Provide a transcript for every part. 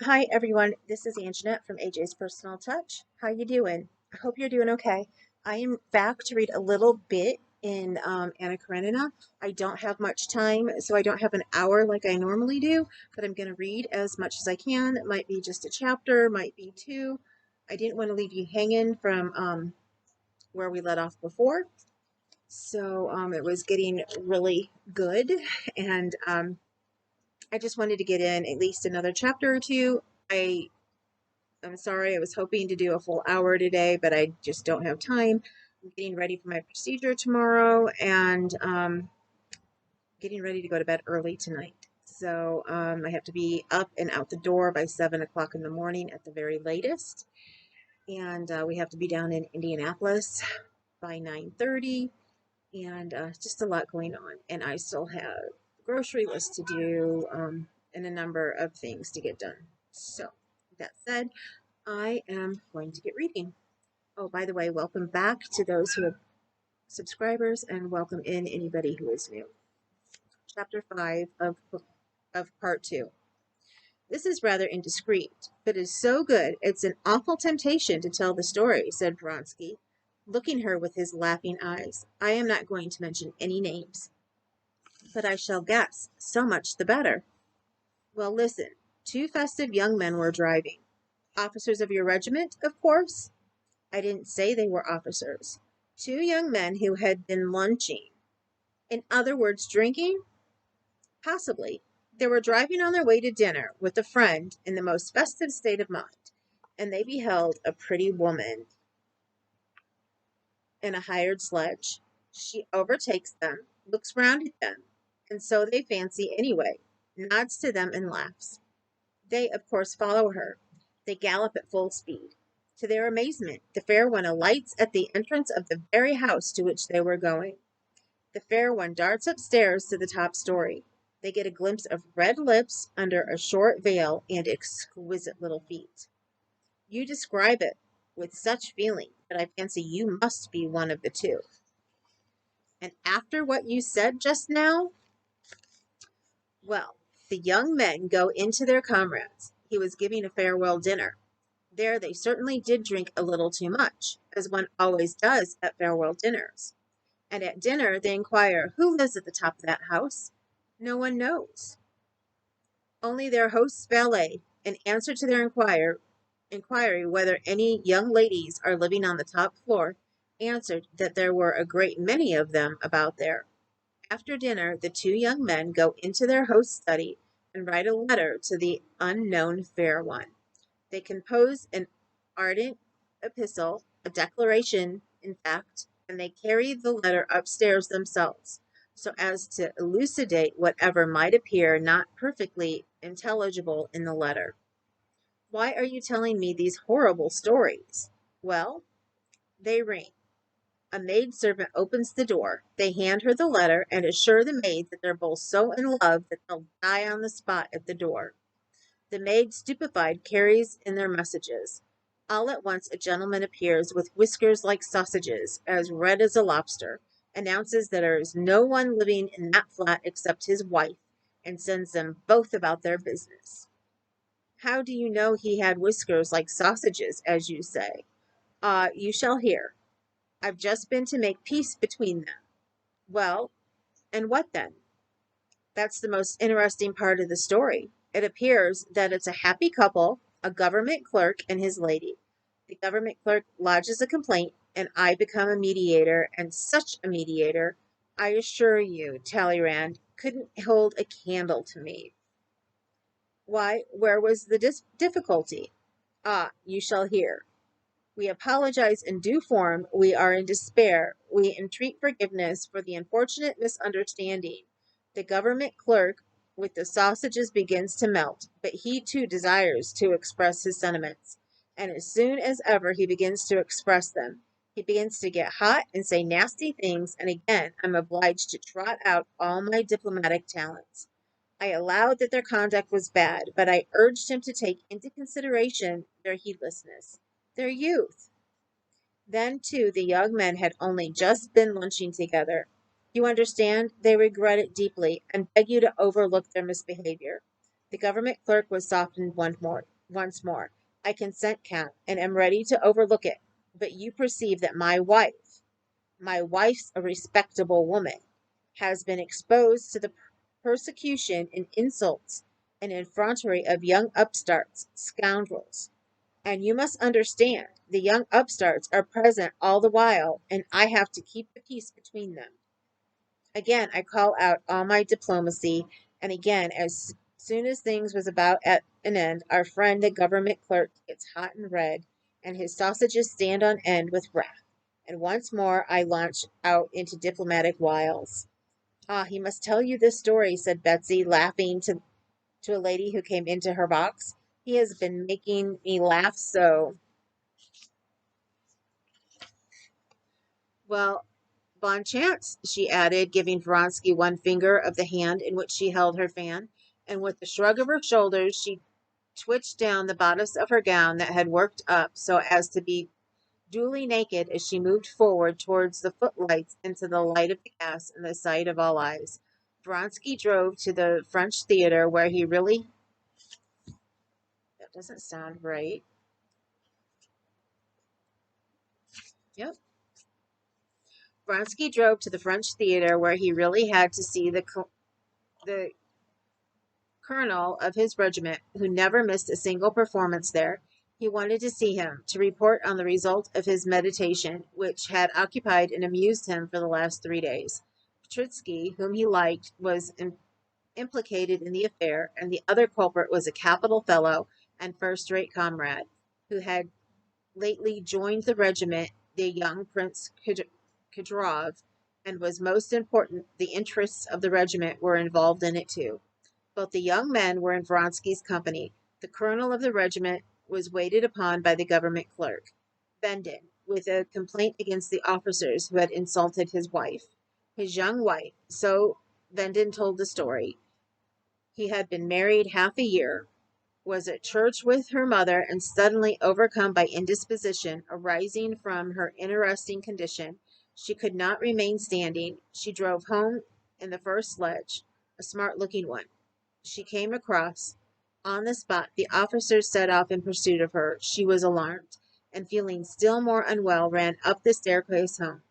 Hi everyone, this is Anjanette from AJ's Personal Touch. How you doing? I hope you're doing okay. I am back to read a little bit in Anna Karenina. I don't have much time, so I don't have an hour like I normally do, but I'm going to read as much as I can. It might be just a chapter, might be two. I didn't want to leave you hanging from where we let off before. So it was getting really good, and I just wanted to get in at least another chapter or two. I'm sorry, I was hoping to do a full hour today, but I just don't have time. I'm getting ready for my procedure tomorrow and getting ready to go to bed early tonight. So I have to be up and out the door by 7 o'clock in the morning at the very latest. And we have to be down in Indianapolis by 9:30, and just a lot going on. And I still have a grocery list to do and a number of things to get done. So, that said, I am going to get reading. Oh, by the way, welcome back to those who are subscribers and welcome in anybody who is new. Chapter 5 of Part 2. This is rather indiscreet, but is so good it's an awful temptation to tell the story, said Vronsky, looking her with his laughing eyes. I am not going to mention any names, but I shall guess, so much the better. Well, listen, two festive young men were driving. Officers of your regiment, of course? I didn't say they were officers. Two young men who had been lunching. In other words, drinking? Possibly. They were driving on their way to dinner with a friend in the most festive state of mind, and they beheld a pretty woman in a hired sledge. She overtakes them, looks round at them, and so they fancy anyway, nods to them and laughs. They, of course, follow her. They gallop at full speed. To their amazement, the fair one alights at the entrance of the very house to which they were going. The fair one darts upstairs to the top story. They get a glimpse of red lips under a short veil and exquisite little feet. You describe it with such feeling that I fancy you must be one of the two. And after what you said just now, well, the young men go in to their comrades. He was giving a farewell dinner. There they certainly did drink a little too much, as one always does at farewell dinners. And at dinner they inquire who lives at the top of that house. No one knows. Only their host's valet, in answer to their inquiry whether any young ladies are living on the top floor, answered that there were a great many of them about there. After dinner, the two young men go into their host's study and write a letter to the unknown fair one. They compose an ardent epistle, a declaration, in fact, and they carry the letter upstairs themselves, so as to elucidate whatever might appear not perfectly intelligible in the letter. Why are you telling me these horrible stories? Well, they ring. A maid servant opens the door. They hand her the letter and assure the maid that they're both so in love that they'll die on the spot at the door. The maid, stupefied, carries in their messages. All at once a gentleman appears with whiskers like sausages, as red as a lobster, announces that there is no one living in that flat except his wife, and sends them both about their business. How do you know he had whiskers like sausages, as you say? You shall hear. I've just been to make peace between them. Well, and what then? That's the most interesting part of the story. It appears that it's a happy couple, a government clerk and his lady. The government clerk lodges a complaint, and I become a mediator, and such a mediator, I assure you, Talleyrand, couldn't hold a candle to me. Why, where was the difficulty? Ah, you shall hear. We apologize in due form. We are in despair. We entreat forgiveness for the unfortunate misunderstanding. The government clerk with the sausages begins to melt, but he too desires to express his sentiments. And as soon as ever he begins to express them, he begins to get hot and say nasty things, and again I'm obliged to trot out all my diplomatic talents. I allowed that their conduct was bad, but I urged him to take into consideration their heedlessness, their youth. Then, too, the young men had only just been lunching together. You understand, they regret it deeply and beg you to overlook their misbehavior. The government clerk was softened once more. I consent, Count, and am ready to overlook it. But you perceive that my wife's a respectable woman, has been exposed to the persecution and insults and effrontery of young upstarts, scoundrels. And you must understand, the young upstarts are present all the while, and I have to keep the peace between them. Again I call out all my diplomacy, and again, as soon as things was about at an end, our friend the government clerk gets hot and red, and his sausages stand on end with wrath, and once more I launch out into diplomatic wiles. Ah, he must tell you this story, said Betsy, laughing to a lady who came into her box. He has been making me laugh so. Well, bon chance, she added, giving Vronsky one finger of the hand in which she held her fan, and with a shrug of her shoulders she twitched down the bodice of her gown that had worked up so as to be duly naked as she moved forward towards the footlights into the light of the gas and the sight of all eyes. Vronsky drove to the French theater where he really. That doesn't sound right. Yep. Vronsky drove to the French theater where he really had to see the colonel of his regiment, who never missed a single performance there. He wanted to see him, to report on the result of his meditation, which had occupied and amused him for the last 3 days. Petritsky, whom he liked, was implicated in the affair, and the other culprit was a capital fellow and first-rate comrade, who had lately joined the regiment, the young Prince Kudrov, and was most important, the interests of the regiment were involved in it too. Both the young men were in Vronsky's company. The colonel of the regiment was waited upon by the government clerk, Bendin, with a complaint against the officers who had insulted his wife. His young wife, so Bendin told the story, he had been married half a year, was at church with her mother, and suddenly overcome by indisposition arising from her interesting condition, she could not remain standing. She drove home in the first sledge, a smart-looking one. She came across. On the spot, the officers set off in pursuit of her. She was alarmed, and feeling still more unwell, ran up the staircase home.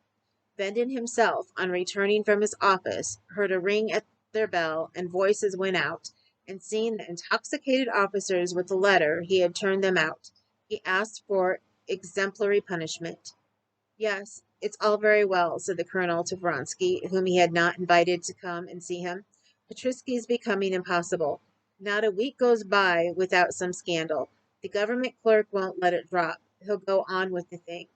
Bendin himself, on returning from his office, heard a ring at their bell, and voices went out, and seeing the intoxicated officers with the letter, he had turned them out. He asked for exemplary punishment. Yes, it's all very well, said the colonel to Vronsky, whom he had not invited to come and see him. Petritsky is becoming impossible. Not a week goes by without some scandal. The government clerk won't let it drop. He'll go on with the thing.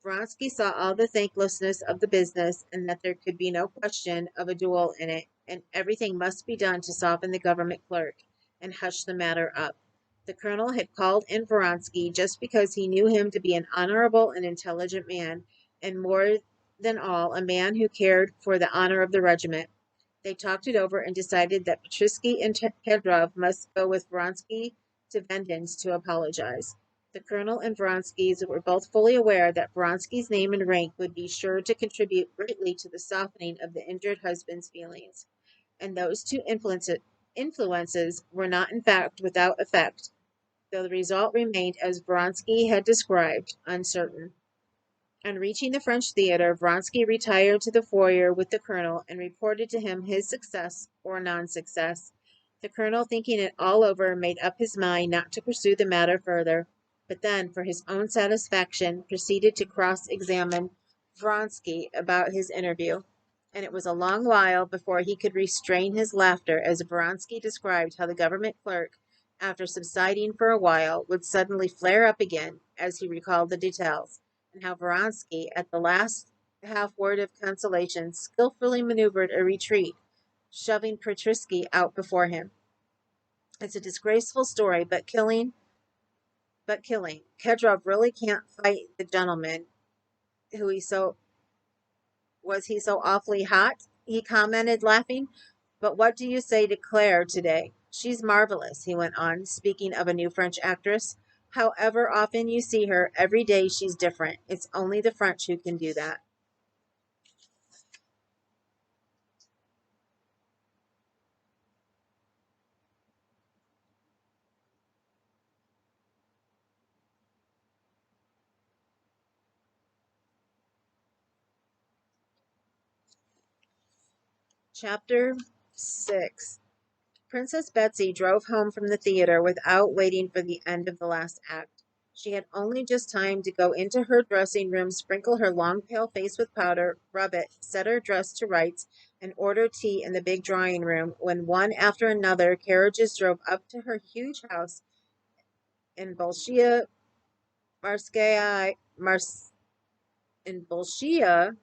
Vronsky saw all the thanklessness of the business, and that there could be no question of a duel in it, and everything must be done to soften the government clerk and hush the matter up. The colonel had called in Vronsky just because he knew him to be an honorable and intelligent man, and more than all, a man who cared for the honor of the regiment. They talked it over and decided that Petritsky and Kedrov must go with Vronsky to Vendin's to apologize. The colonel and Vronsky's were both fully aware that Vronsky's name and rank would be sure to contribute greatly to the softening of the injured husband's feelings, and those two influences were not in fact without effect, though the result remained, as Vronsky had described, uncertain. On reaching the French theater, Vronsky retired to the foyer with the colonel and reported to him his success or non-success. The colonel, thinking it all over, made up his mind not to pursue the matter further, but then, for his own satisfaction, proceeded to cross-examine Vronsky about his interview, and it was a long while before he could restrain his laughter as Vronsky described how the government clerk, after subsiding for a while, would suddenly flare up again as he recalled the details, and how Vronsky, at the last half word of consolation, skillfully maneuvered a retreat, shoving Petritsky out before him. It's a disgraceful story, but killing. Kedrov really can't fight the gentleman. Who he so Was he so awfully hot? He commented, laughing. But what do you say to Claire today? She's marvelous, he went on, speaking of a new French actress. However often you see her, every day she's different. It's only the French who can do that. Chapter 6. Princess Betsy drove home from the theater without waiting for the end of the last act. She had only just time to go into her dressing room, sprinkle her long pale face with powder, rub it, set her dress to rights, and order tea in the big drawing room when one after another carriages drove up to her huge house in Bolshia Marskaya Mars in Bolshia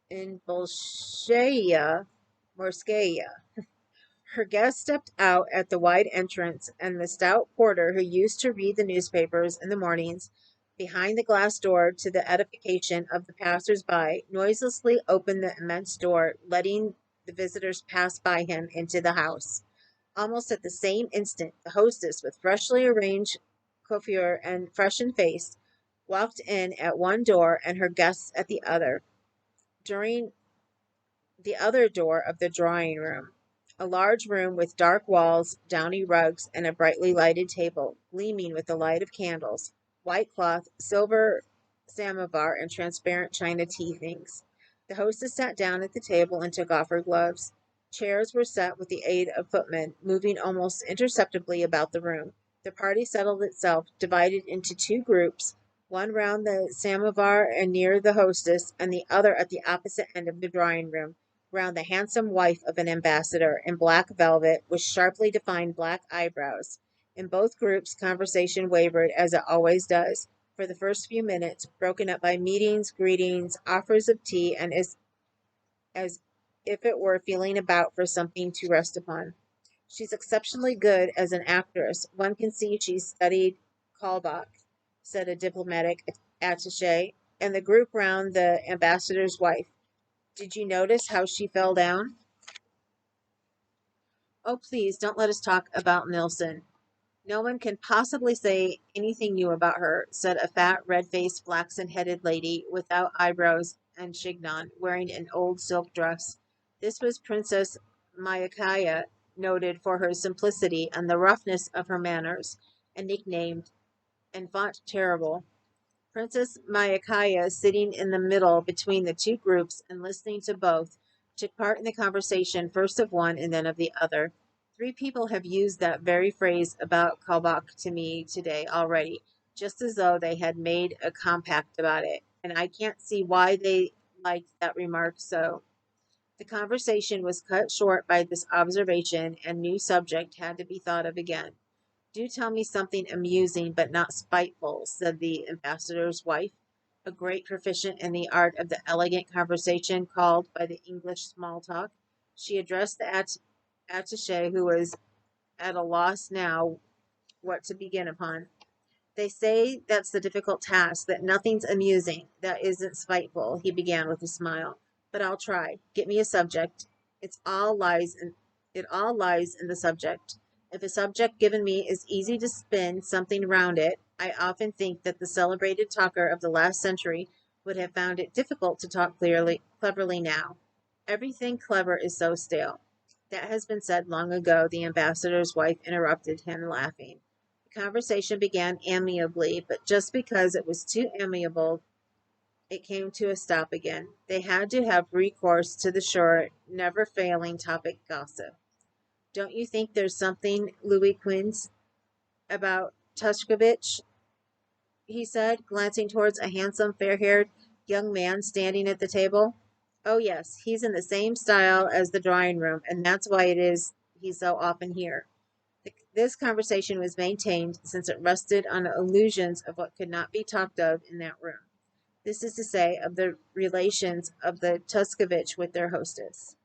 in Bolshaya Morskaya. Her guest stepped out at the wide entrance, and the stout porter who used to read the newspapers in the mornings behind the glass door to the edification of the passers-by noiselessly opened the immense door, letting the visitors pass by him into the house. Almost at the same instant, the hostess, with freshly arranged coiffure and freshened face, walked in at one door and her guests at the other. During the other door of the drawing room, a large room with dark walls, downy rugs, and a brightly lighted table, gleaming with the light of candles, white cloth, silver samovar, and transparent china tea things. The hostess sat down at the table and took off her gloves. Chairs were set with the aid of footmen, moving almost imperceptibly about the room. The party settled itself, divided into two groups, one round the samovar and near the hostess, and the other at the opposite end of the drawing room round the handsome wife of an ambassador in black velvet with sharply defined black eyebrows. In both groups, conversation wavered as it always does, for the first few minutes, broken up by meetings, greetings, offers of tea, and as if it were feeling about for something to rest upon. She's exceptionally good as an actress. One can see she's studied Kaulbach, said a diplomatic attaché, and the group round the ambassador's wife. Did you notice how she fell down? Oh, please, don't let us talk about Nilsson. No one can possibly say anything new about her, said a fat, red-faced, flaxen-headed lady without eyebrows and chignon, wearing an old silk dress. This was Princess Myakaya, noted for her simplicity and the roughness of her manners, and nicknamed Enfant Terrible. Princess Myakaya, sitting in the middle between the two groups and listening to both, took part in the conversation first of one and then of the other. Three people have used that very phrase about Kalbach to me today already, just as though they had made a compact about it, and I can't see why they liked that remark so. The conversation was cut short by this observation, and new subject had to be thought of again. Do tell me something amusing but not spiteful, said the ambassador's wife, a great proficient in the art of the elegant conversation called by the English small talk. She addressed the attache, who was at a loss now what to begin upon. They say that's the difficult task, that nothing's amusing, that isn't spiteful, he began with a smile. But I'll try. Get me a subject. It's all lies in it all lies in the subject. If a subject given me is easy to spin something round it, I often think that the celebrated talker of the last century would have found it difficult to talk cleverly now. Everything clever is so stale. That has been said long ago, the ambassador's wife interrupted him, laughing. The conversation began amiably, but just because it was too amiable, it came to a stop again. They had to have recourse to the sure, never failing topic gossip. Don't you think there's something, Louis Quinze, about Tushkovich? He said, glancing towards a handsome, fair-haired young man standing at the table. Oh, yes, he's in the same style as the drawing room, and that's why it is he's so often here. This conversation was maintained since it rested on illusions of what could not be talked of in that room. This is to say, of the relations of the Tuskovich with their hostess.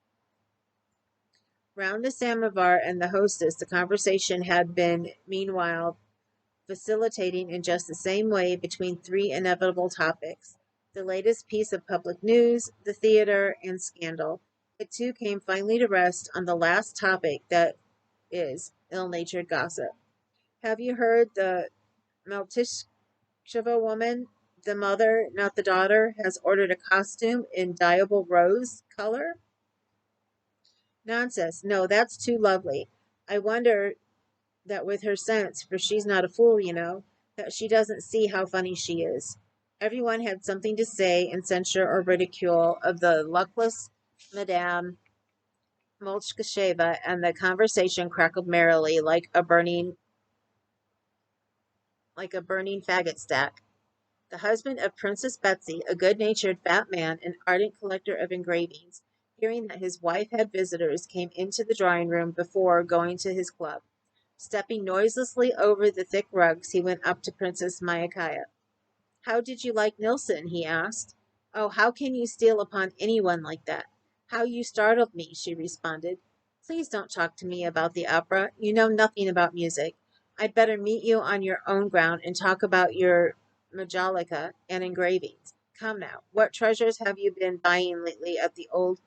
Round the samovar and the hostess, the conversation had been, meanwhile, facilitating in just the same way between three inevitable topics: the latest piece of public news, the theater, and scandal. It too came finally to rest on the last topic, that is, ill-natured gossip. Have you heard the Meltisheva woman, the mother, not the daughter, has ordered a costume in dyeable rose color? Nonsense. No, that's too lovely. I wonder that with her sense, for she's not a fool, that she doesn't see how funny she is. Everyone had something to say in censure or ridicule of the luckless Madame Moltkasheva, and the conversation crackled merrily like a burning faggot stack. The husband of Princess Betsy, a good-natured fat man, an ardent collector of engravings, hearing that his wife had visitors, came into the drawing-room before going to his club. Stepping noiselessly over the thick rugs, he went up to Princess Myakaya. "How did you like Nilsson?" he asked. "Oh, how can you steal upon anyone like that?" "How you startled me," she responded. "Please don't talk to me about the opera. You know nothing about music. I'd better meet you on your own ground and talk about your majolica and engravings. Come now, what treasures have you been buying lately at the old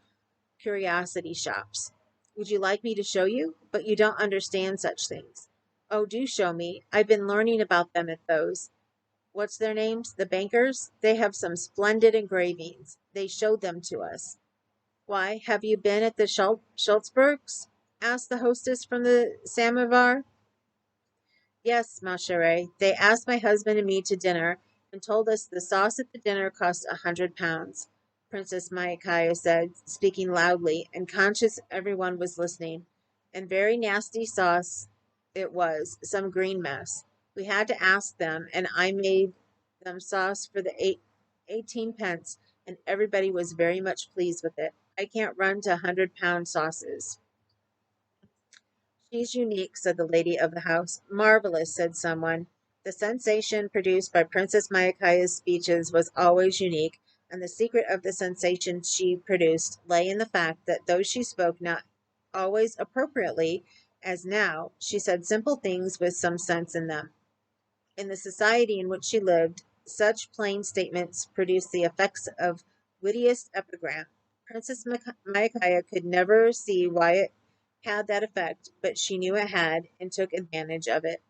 curiosity shops? Would you like me to show you? But you don't understand such things." "Oh, do show me. I've been learning about them at those, what's their names? The bankers? They have some splendid engravings. They showed them to us." "Why, have you been at the Schultzbergs?" asked the hostess from the samovar. "Yes, ma chérie. They asked my husband and me to dinner, and told us the sauce at the dinner cost £100," Princess Myakaya said, speaking loudly, and conscious everyone was listening. "And very nasty sauce it was, some green mess. We had to ask them, and I made them sauce for the 18 pence, and everybody was very much pleased with it. I can't run to £100 sauces." "She's unique," said the lady of the house. "Marvelous," said someone. The sensation produced by Princess Myakaya's speeches was always unique, and the secret of the sensation she produced lay in the fact that though she spoke not always appropriately, as now, she said simple things with some sense in them. In the society in which she lived, such plain statements produced the effects of wittiest epigram. Princess Myakaya could never see why it had that effect, but she knew it had, and took advantage of it.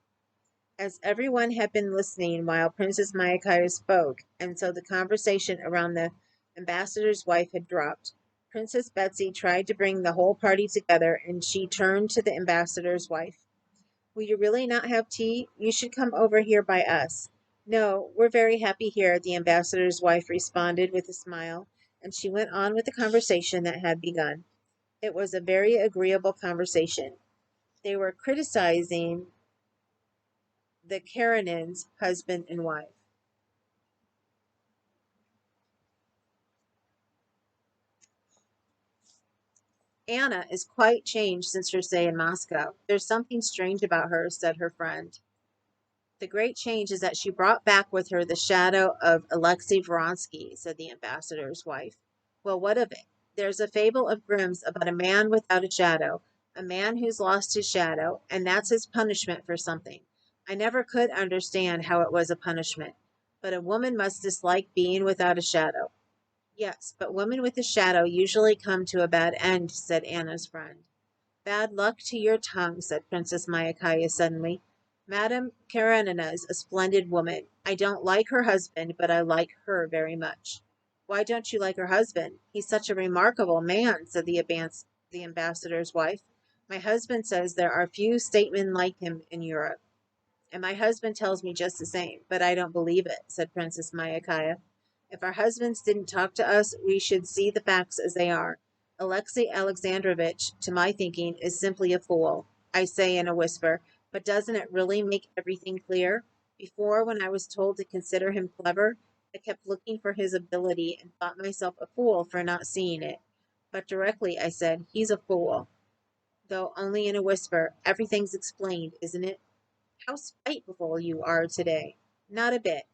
As everyone had been listening while Princess Myakaya spoke, and so the conversation around the ambassador's wife had dropped, Princess Betsy tried to bring the whole party together, and she turned to the ambassador's wife. "Will you really not have tea? You should come over here by us." "No, we're very happy here," the ambassador's wife responded with a smile, and she went on with the conversation that had begun. It was a very agreeable conversation. They were criticizing the Karenins, husband and wife. "Anna is quite changed since her stay in Moscow. There's something strange about her," said her friend. "The great change is that she brought back with her the shadow of Alexei Vronsky," said the ambassador's wife. "Well, what of it? There's a fable of Grimm's about a man without a shadow, a man who's lost his shadow, and that's his punishment for something. I never could understand how it was a punishment. But a woman must dislike being without a shadow." "Yes, but women with a shadow usually come to a bad end," said Anna's friend. "Bad luck to your tongue," said Princess Myakaya suddenly. "Madame Karenina's a splendid woman. I don't like her husband, but I like her very much." "Why don't you like her husband? He's such a remarkable man," said the ambassador's wife. "My husband says there are few statesmen like him in Europe." "And my husband tells me just the same, but I don't believe it," said Princess Myakaya. "If our husbands didn't talk to us, we should see the facts as they are. Alexey Alexandrovitch, to my thinking, is simply a fool. I say in a whisper, but doesn't it really make everything clear? Before, when I was told to consider him clever, I kept looking for his ability and thought myself a fool for not seeing it. But directly I said, he's a fool. Though only in a whisper, everything's explained, isn't it? How spiteful you are today." "Not a bit.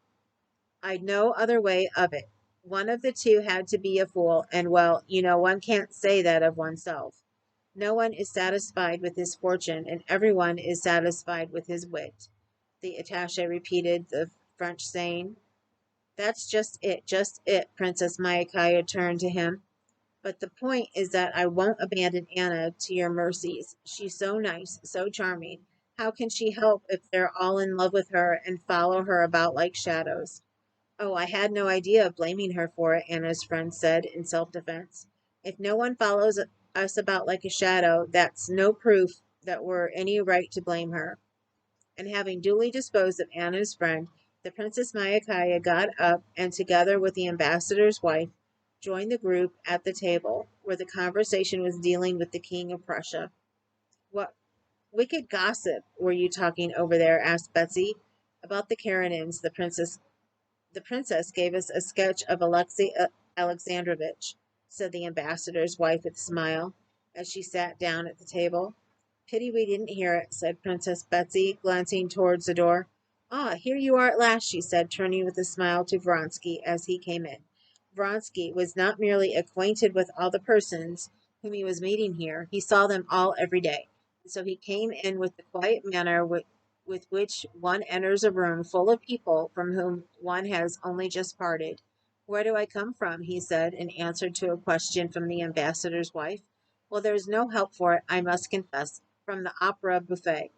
I'd no other way of it. One of the two had to be a fool, and well, one can't say that of oneself. No one is satisfied with his fortune, and everyone is satisfied with his wit," the attaché repeated the French saying. "That's just it," Princess Myakaya turned to him. "But the point is that I won't abandon Anna to your mercies. She's so nice, so charming. How can she help if they're all in love with her and follow her about like shadows?" "Oh, I had no idea of blaming her for it," Anna's friend said in self-defense. "If no one follows us about like a shadow, that's no proof that we're any right to blame her." And having duly disposed of Anna's friend, The Princess Mayakaya got up and, together with the ambassador's wife, joined the group at the table, where the conversation was dealing with the King of Prussia. What wicked gossip were you talking over there? Asked Betsy. About the Karenins, the princess gave us a sketch of Alexei Alexandrovitch, said the ambassador's wife with a smile, as she sat down at the table. Pity we didn't hear it, said Princess Betsy, glancing towards the door. Ah, here you are at last, she said, turning with a smile to Vronsky as he came in. Vronsky was not merely acquainted with all the persons whom he was meeting here, he saw them all every day. And so he came in with the quiet manner with which one enters a room full of people from whom one has only just parted. Where do I come from? He said, in answer to a question from the ambassador's wife. Well, there's no help for it, I must confess. From the opera buffet.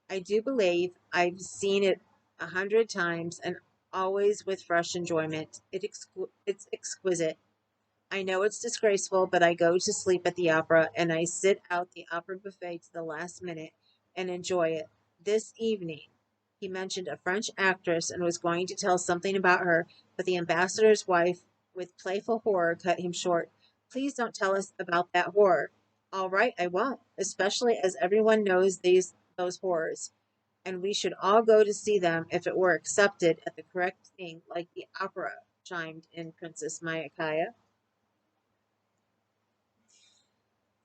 I do believe I've seen it 100 times, and always with fresh enjoyment. It's exquisite. I know it's disgraceful, but I go to sleep at the opera, and I sit out the opera buffet to the last minute and enjoy it. This evening, he mentioned a French actress and was going to tell something about her, but the ambassador's wife, with playful horror, cut him short. Please don't tell us about that horror. All right, I won't, especially as everyone knows those horrors, and we should all go to see them if it were accepted at the correct thing, like the opera, chimed in Princess Mayakaya.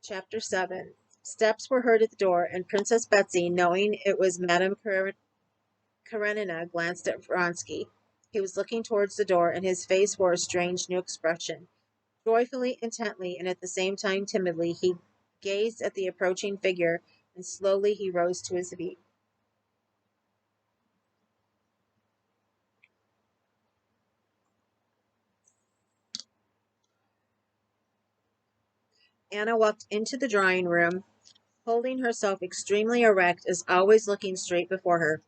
Chapter 7. Steps were heard at the door, and Princess Betsy, knowing it was Madame Karenina, glanced at Vronsky. He was looking towards the door, and his face wore a strange new expression. Joyfully, intently, and at the same time timidly, he gazed at the approaching figure, and slowly he rose to his feet. Anna walked into the drawing room, holding herself extremely erect, as always looking straight before her,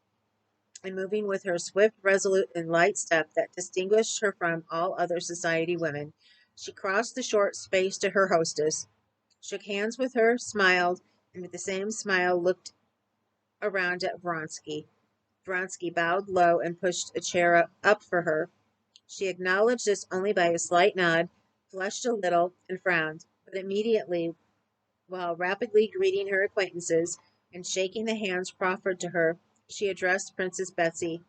and moving with her swift, resolute, and light step that distinguished her from all other society women. She crossed the short space to her hostess, shook hands with her, smiled, and with the same smile looked around at Vronsky. Vronsky bowed low and pushed a chair up for her. She acknowledged this only by a slight nod, flushed a little, and frowned, but immediately, while rapidly greeting her acquaintances and shaking the hands proffered to her, she addressed Princess Betsy.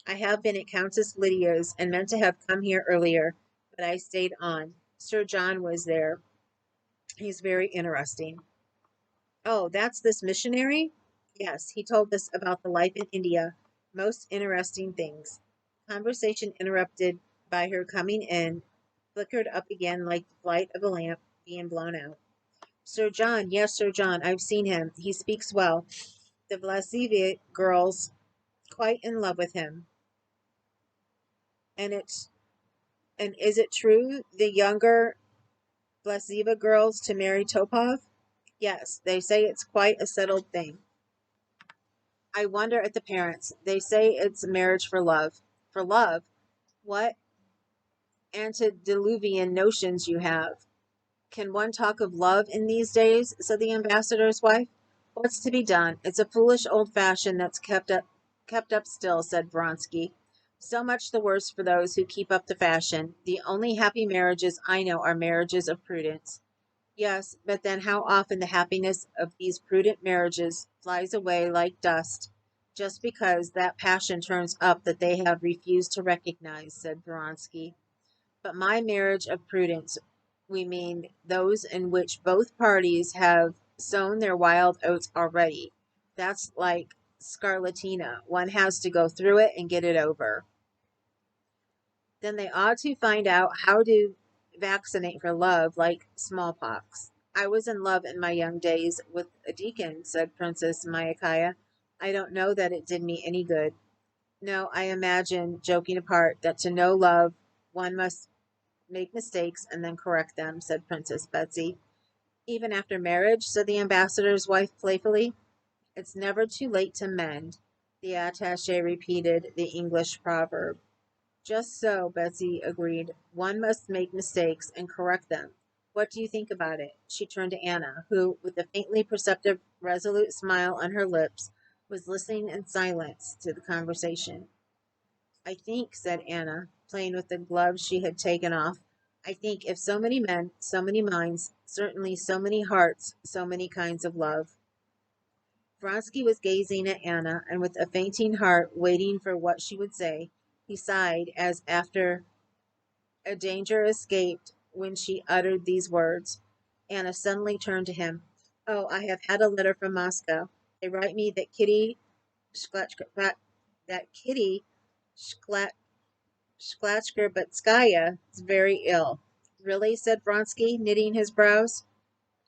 I have been at Countess Lydia's and meant to have come here earlier, but I stayed on. Sir John was there. He's very interesting. Oh, that's this missionary? Yes, he told us about the life in India. Most interesting things. Conversation interrupted by her coming in, flickered up again like the light of a lamp being blown out. Sir John, yes, Sir John, I've seen him. He speaks well. The Vlasivia girls quite in love with him. And it's and is it true the younger Vlasiva girls to marry Topov? Yes, they say it's quite a settled thing. I wonder at the parents. They say it's a marriage for love. For love? What antediluvian notions you have. Can one talk of love in these days? Said the ambassador's wife. What's to be done? It's a foolish old fashion that's kept up still, said Vronsky. So much the worse for those who keep up the fashion. The only happy marriages I know are marriages of prudence. Yes, but then how often the happiness of these prudent marriages flies away like dust, just because that passion turns up that they have refused to recognize, said Vronsky. But my marriage of prudence, we mean those in which both parties have sown their wild oats already. That's like scarlatina. One has to go through it and get it over. Then they ought to find out how to vaccinate for love, like smallpox. I was in love in my young days with a deacon, said Princess Mayakaya. I don't know that it did me any good. No, I imagine, joking apart, that to know love, one must make mistakes and then correct them, said Princess Betsy. Even after marriage, said the ambassador's wife playfully. It's never too late to mend, the attaché repeated the English proverb. Just so, Betsy agreed. One must make mistakes and correct them. What do you think about it? She turned to Anna, who, with a faintly perceptive, resolute smile on her lips, was listening in silence to the conversation. I think, said Anna, playing with the gloves she had taken off, I think if so many men, so many minds, certainly so many hearts, so many kinds of love. Vronsky was gazing at Anna, and with a fainting heart, waiting for what she would say, he sighed as after a danger escaped when she uttered these words. Anna suddenly turned to him. Oh, I have had a letter from Moscow. They write me that Kitty Shklat, Shklatskaya is very ill. Really? Said Vronsky, knitting his brows.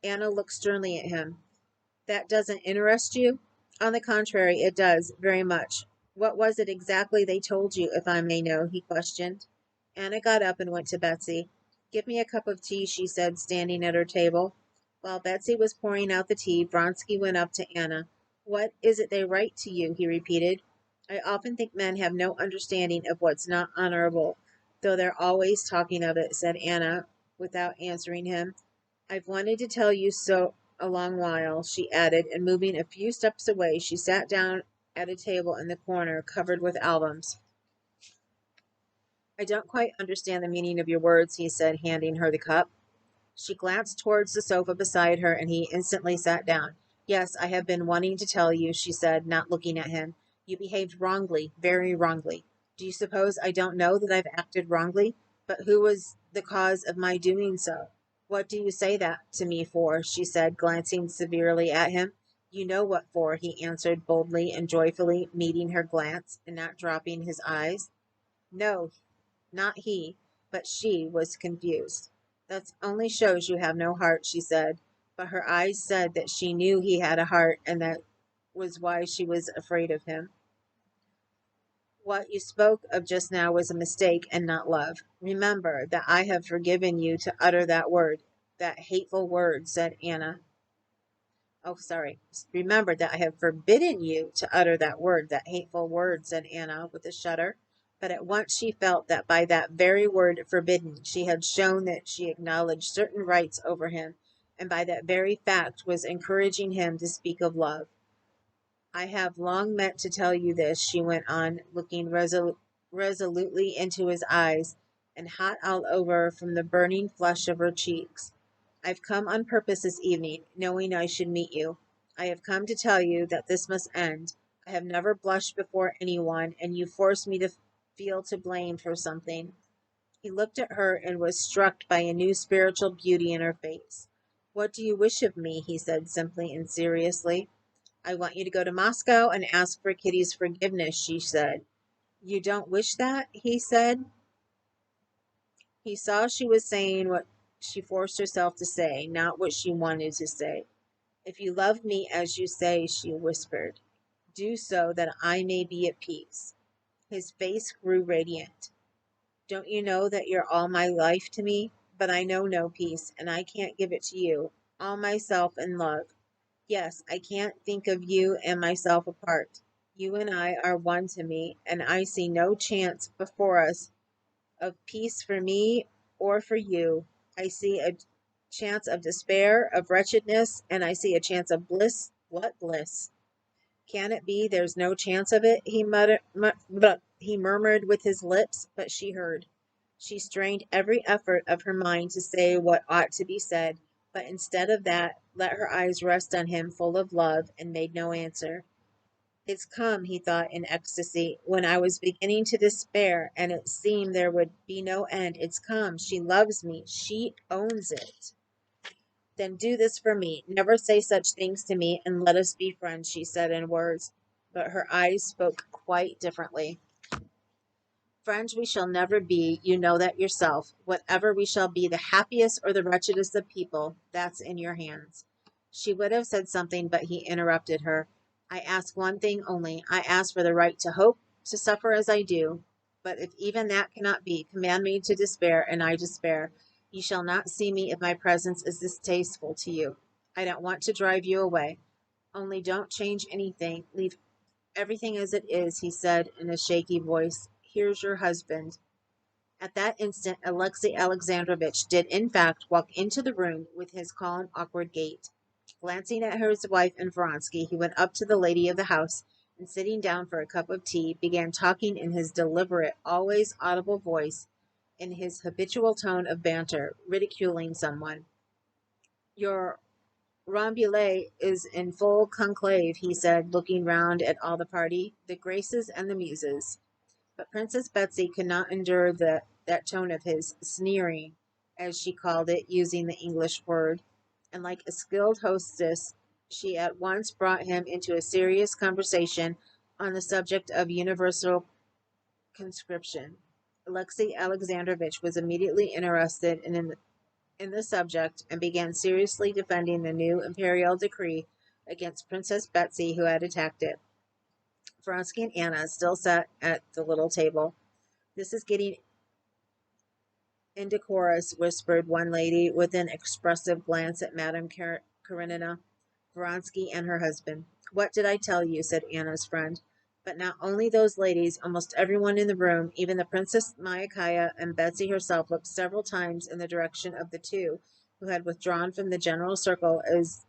Anna looked sternly at him. That doesn't interest you? On the contrary, it does, very much. What was it exactly they told you, if I may know? He questioned. Anna got up and went to Betsy. Give me a cup of tea, she said, standing at her table. While Betsy was pouring out the tea, Vronsky went up to Anna. What is it they write to you? He repeated. I often think men have no understanding of what's not honorable, though they're always talking of it, said Anna, without answering him. I've wanted to tell you so a long while, she added, and moving a few steps away, she sat down at a table in the corner covered with albums. I don't quite understand the meaning of your words, he said, handing her the cup. She glanced towards the sofa beside her, and he instantly sat down. Yes, I have been wanting to tell you, she said, not looking at him. You behaved wrongly, very wrongly. Do you suppose I don't know that I've acted wrongly? But who was the cause of my doing so? What do you say that to me for? She said, glancing severely at him. You know what for, he answered boldly and joyfully, meeting her glance and not dropping his eyes. No, not he, but she was confused. That only shows you have no heart, she said. But her eyes said that she knew he had a heart, and that was why she was afraid of him. What you spoke of just now was a mistake and not love. Remember that I have forgiven you to utter that word, that hateful word, said Anna. Oh, sorry. Remember that I have forbidden you to utter that word, that hateful word, said Anna with a shudder. But at once she felt that by that very word forbidden, she had shown that she acknowledged certain rights over him, and by that very fact was encouraging him to speak of love. I have long meant to tell you this, she went on, looking resolutely into his eyes, and hot all over from the burning flush of her cheeks. I've come on purpose this evening, knowing I should meet you. I have come to tell you that this must end. I have never blushed before anyone, and you force me to feel to blame for something. He looked at her and was struck by a new spiritual beauty in her face. What do you wish of me? He said simply and seriously. I want you to go to Moscow and ask for Kitty's forgiveness, she said. You don't wish that? He said. He saw she was saying what she forced herself to say, not what she wanted to say. If you love me as you say, she whispered, do so that I may be at peace. His face grew radiant. Don't you know that you're all my life to me? But I know no peace, and I can't give it to you. All myself and love. Yes, I can't think of you and myself apart. You and I are one to me, and I see no chance before us of peace for me or for you. I see a chance of despair, of wretchedness, and I see a chance of bliss. What bliss? Can it be there's no chance of it? He murmured with his lips, but she heard. She strained every effort of her mind to say what ought to be said, but instead of that, let her eyes rest on him full of love, and made no answer. It's come, he thought in ecstasy, when I was beginning to despair, and it seemed there would be no end. It's come. She loves me. She owns it. Then do this for me. Never say such things to me, and let us be friends, she said in words, but her eyes spoke quite differently. Friends we shall never be, you know that yourself. Whatever we shall be, the happiest or the wretchedest of people, that's in your hands. She would have said something, but he interrupted her. I ask one thing only. I ask for the right to hope, to suffer as I do. But if even that cannot be, command me to despair, and I despair. You shall not see me if my presence is distasteful to you. I don't want to drive you away. Only don't change anything. Leave everything as it is, he said in a shaky voice. Here's your husband. At that instant, Alexey Alexandrovitch did in fact walk into the room with his calm, awkward gait. Glancing at his wife and Vronsky, he went up to the lady of the house and sitting down for a cup of tea, began talking in his deliberate, always audible voice, in his habitual tone of banter, ridiculing someone. Your Rambouillet is in full conclave, he said, looking round at all the party, the Graces and the Muses. But Princess Betsy could not endure that tone of his, sneering, as she called it, using the English word, and like a skilled hostess, she at once brought him into a serious conversation on the subject of universal conscription. Alexey Alexandrovitch was immediately interested in the subject and began seriously defending the new imperial decree against Princess Betsy, who had attacked it. Vronsky and Anna still sat at the little table. This is getting indecorous, whispered one lady with an expressive glance at Madame Karenina, Vronsky, and her husband. What did I tell you? Said Anna's friend. But not only those ladies, almost everyone in the room, even the Princess Myakaya and Betsy herself, looked several times in the direction of the two who had withdrawn from the general circle as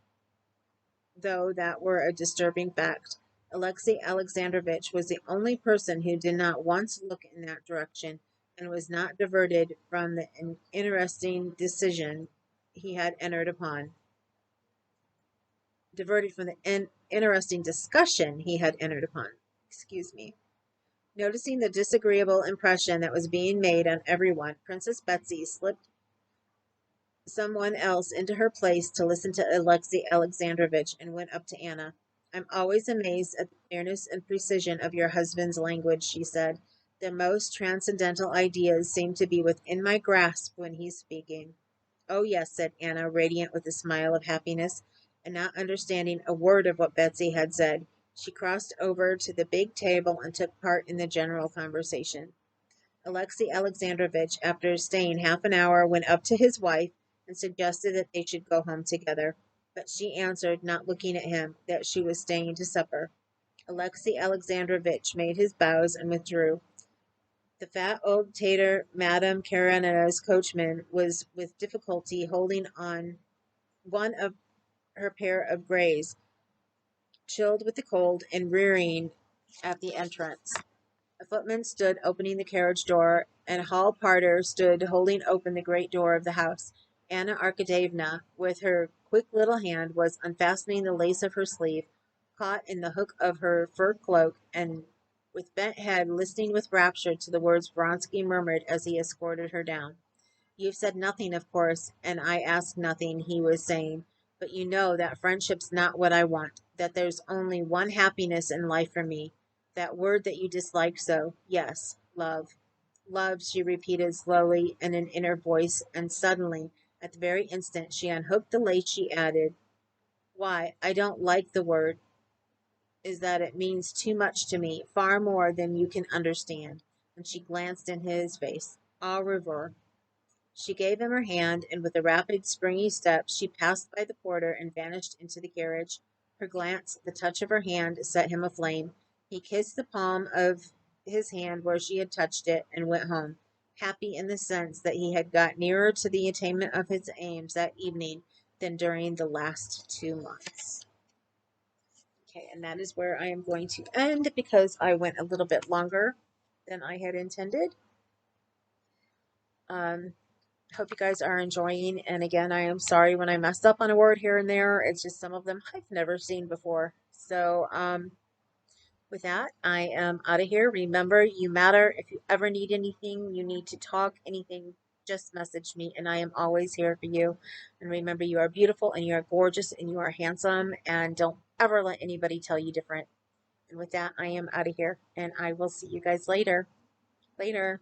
though that were a disturbing fact. Alexey Alexandrovitch was the only person who did not once look in that direction and was not diverted from the interesting decision he had entered upon. Diverted from the interesting discussion he had entered upon. Excuse me. Noticing the disagreeable impression that was being made on everyone, Princess Betsy slipped someone else into her place to listen to Alexey Alexandrovitch and went up to Anna. I'm always amazed at the clearness and precision of your husband's language, she said. The most transcendental ideas seem to be within my grasp when he's speaking. Oh, yes, said Anna, radiant with a smile of happiness, and not understanding a word of what Betsy had said. She crossed over to the big table and took part in the general conversation. Alexey Alexandrovitch, after staying half an hour, went up to his wife and suggested that they should go home together. But she answered, not looking at him, that she was staying to supper. Alexey Alexandrovitch made his bows and withdrew. The fat old tater, Madame Karenina's coachman, was with difficulty holding on one of her pair of greys, chilled with the cold and rearing at the entrance. A footman stood opening the carriage door, and Hall Parter stood holding open the great door of the house. Anna Arkadyevna, with her quick little hand, was unfastening the lace of her sleeve, caught in the hook of her fur cloak, and with bent head listening with rapture to the words Vronsky murmured as he escorted her down. You've said nothing, of course, and I ask nothing, he was saying, but you know that friendship's not what I want, that there's only one happiness in life for me, that word that you disliked so, yes, love. Love, she repeated slowly in an inner voice, and suddenly, at the very instant she unhooked the lace, she added, why, I don't like the word, is that it means too much to me, far more than you can understand. And she glanced in his face. Au revoir. She gave him her hand, and with a rapid, springy step, she passed by the porter and vanished into the carriage. Her glance, the touch of her hand, set him aflame. He kissed the palm of his hand where she had touched it, and went home, happy in the sense that he had got nearer to the attainment of his aims that evening than during the last 2 months. Okay, and that is where I am going to end because I went a little bit longer than I had intended. Hope you guys are enjoying. And again, I am sorry when I messed up on a word here and there. It's just some of them I've never seen before. So, with that, I am out of here. Remember, you matter. If you ever need anything, you need to talk, anything, just message me. And I am always here for you. And remember, you are beautiful and you are gorgeous and you are handsome. And don't ever let anybody tell you different. And with that, I am out of here. And I will see you guys later. Later.